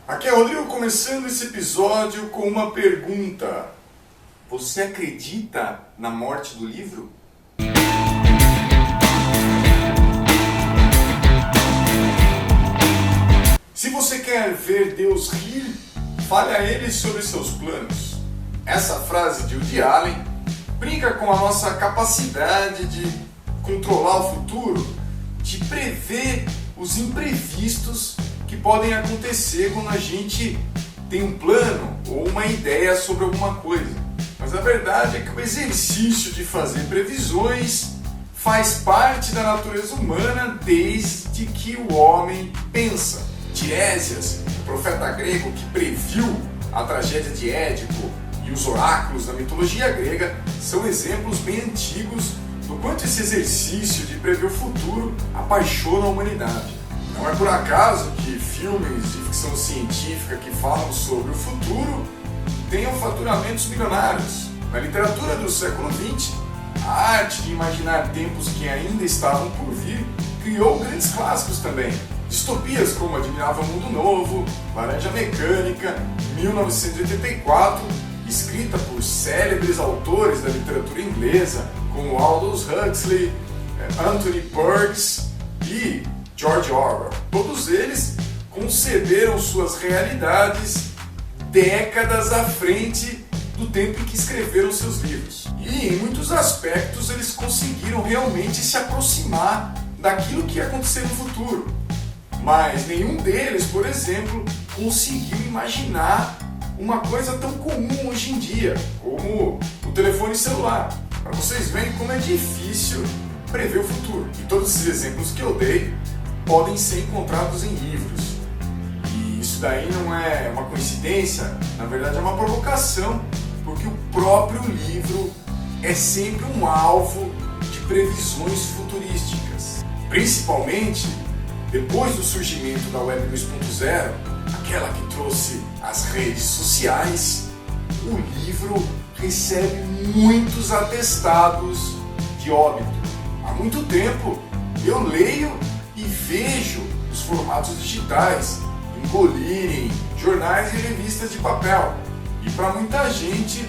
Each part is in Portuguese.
Aqui é o Rodrigo começando esse episódio com uma pergunta. Você acredita na morte do livro? Se você quer ver Deus rir, fale a Ele sobre seus planos. Essa frase de Woody Allen brinca com a nossa capacidade de controlar o futuro, de prever os imprevistos que podem acontecer quando a gente tem um plano ou uma ideia sobre alguma coisa. Mas a verdade é que o exercício de fazer previsões faz parte da natureza humana desde que o homem pensa. Tiresias, o profeta grego que previu a tragédia de Édipo, e os oráculos da mitologia grega são exemplos bem antigos do quanto esse exercício de prever o futuro apaixona a humanidade. Não é por acaso que filmes de ficção científica que falam sobre o futuro tenham faturamentos milionários. Na literatura do século XX, a arte de imaginar tempos que ainda estavam por vir criou grandes clássicos também. Distopias como Admirável Mundo Novo, Laranja Mecânica, 1984, escrita por célebres autores da literatura inglesa como Aldous Huxley, Anthony Burgess e George Orwell. Todos eles conceberam suas realidades décadas à frente do tempo em que escreveram seus livros. E em muitos aspectos eles conseguiram realmente se aproximar daquilo que ia acontecer no futuro. Mas nenhum deles, por exemplo, conseguiu imaginar uma coisa tão comum hoje em dia, como o telefone celular. Para vocês verem como é difícil prever o futuro. E todos esses exemplos que eu dei podem ser encontrados em livros. E isso daí não é uma coincidência, na verdade é uma provocação, porque o próprio livro é sempre um alvo de previsões futurísticas. Principalmente depois do surgimento da Web 2.0, aquela que trouxe as redes sociais, o livro recebe muitos atestados de óbito. Há muito tempo eu leio e vejo os formatos digitais engolirem jornais e revistas de papel. E para muita gente,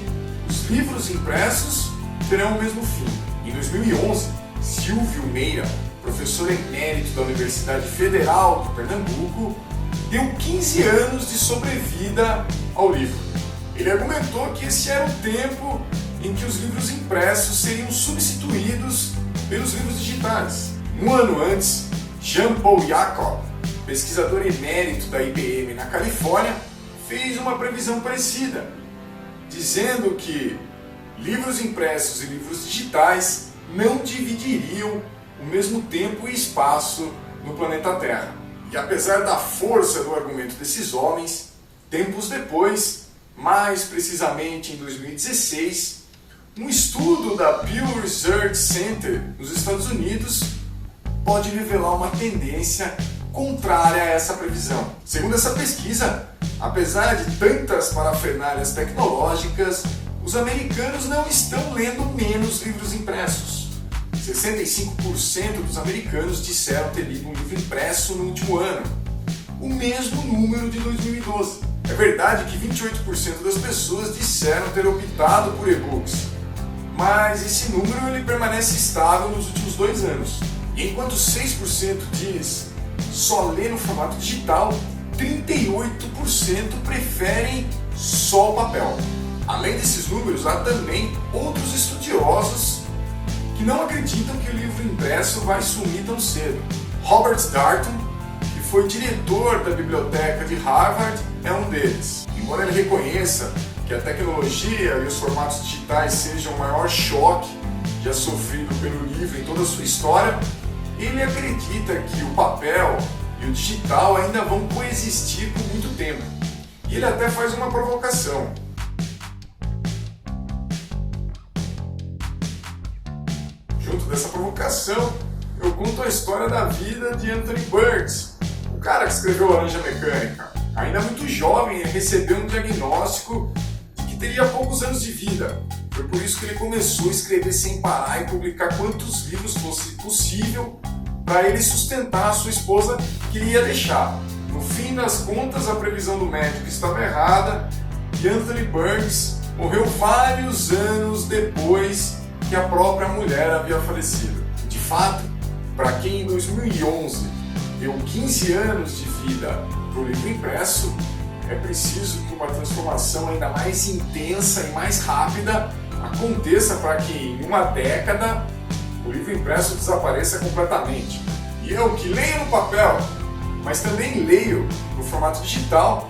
os livros impressos terão o mesmo fim. Em 2011, Silvio Meira, professor emérito da Universidade Federal de Pernambuco, deu 15 anos de sobrevida ao livro. Ele argumentou que esse era o tempo em que os livros impressos seriam substituídos pelos livros digitais. Um ano antes, Jean-Paul Jacob, pesquisador emérito da IBM na Califórnia, fez uma previsão parecida, dizendo que livros impressos e livros digitais não dividiriam o mesmo tempo e espaço no planeta Terra. E apesar da força do argumento desses homens, tempos depois, mais precisamente em 2016, um estudo da Pew Research Center nos Estados Unidos pode revelar uma tendência contrária a essa previsão. Segundo essa pesquisa, apesar de tantas parafernálias tecnológicas, os americanos não estão lendo menos livros impressos. 65% dos americanos disseram ter lido um livro impresso no último ano, o mesmo número de 2012. É verdade que 28% das pessoas disseram ter optado por e-books, mas esse número ele permanece estável nos últimos 2 anos. E enquanto 6% diz só ler no formato digital, 38% preferem só o papel. Além desses números, há também outros estudiosos que não acreditam que o livro impresso vai sumir tão cedo. Robert Darnton, que foi diretor da biblioteca de Harvard, é um deles. Embora ele reconheça que a tecnologia e os formatos digitais sejam o maior choque já sofrido pelo livro em toda a sua história, ele acredita que o papel e o digital ainda vão coexistir por muito tempo. E ele até faz uma provocação. Junto dessa provocação, eu conto a história da vida de Anthony Burgess, o cara que escreveu Laranja Mecânica. Ainda muito jovem, ele recebeu um diagnóstico de que teria poucos anos de vida. Foi por isso que ele começou a escrever sem parar e publicar quantos livros fosse possível para ele sustentar a sua esposa que ele ia deixar. No fim das contas, a previsão do médico estava errada e Anthony Burns morreu vários anos depois que a própria mulher havia falecido. De fato, para quem em 2011 deu 15 anos de vida para o livro impresso, é preciso que uma transformação ainda mais intensa e mais rápida aconteça para que em uma década o livro impresso desapareça completamente. E eu que leio no papel, mas também leio no formato digital,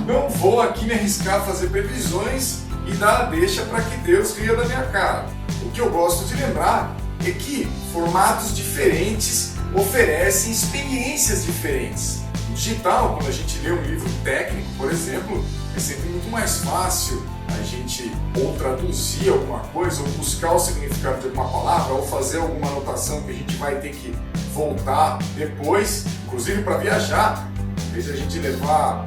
não vou aqui me arriscar a fazer previsões e dar a deixa para que Deus ria da minha cara. O que eu gosto de lembrar é que formatos diferentes oferecem experiências diferentes. No digital, quando a gente lê um livro técnico, por exemplo, é sempre muito mais fácil a gente ou traduzir alguma coisa, ou buscar o significado de alguma palavra, ou fazer alguma anotação que a gente vai ter que voltar depois, inclusive para viajar. Em vez de a gente levar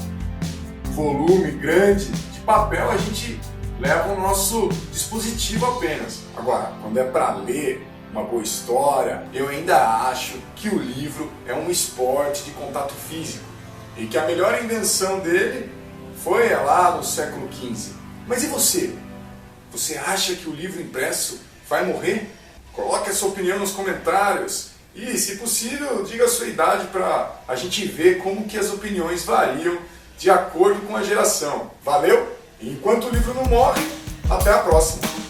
volume grande de papel, a gente leva o nosso dispositivo apenas. Agora, quando é para ler uma boa história, eu ainda acho que o livro é um esporte de contato físico e que a melhor invenção dele foi lá no século XV. Mas e você? Você acha que o livro impresso vai morrer? Coloque a sua opinião nos comentários e, se possível, diga a sua idade para a gente ver como que as opiniões variam de acordo com a geração. Valeu? Enquanto o livro não morre, até a próxima!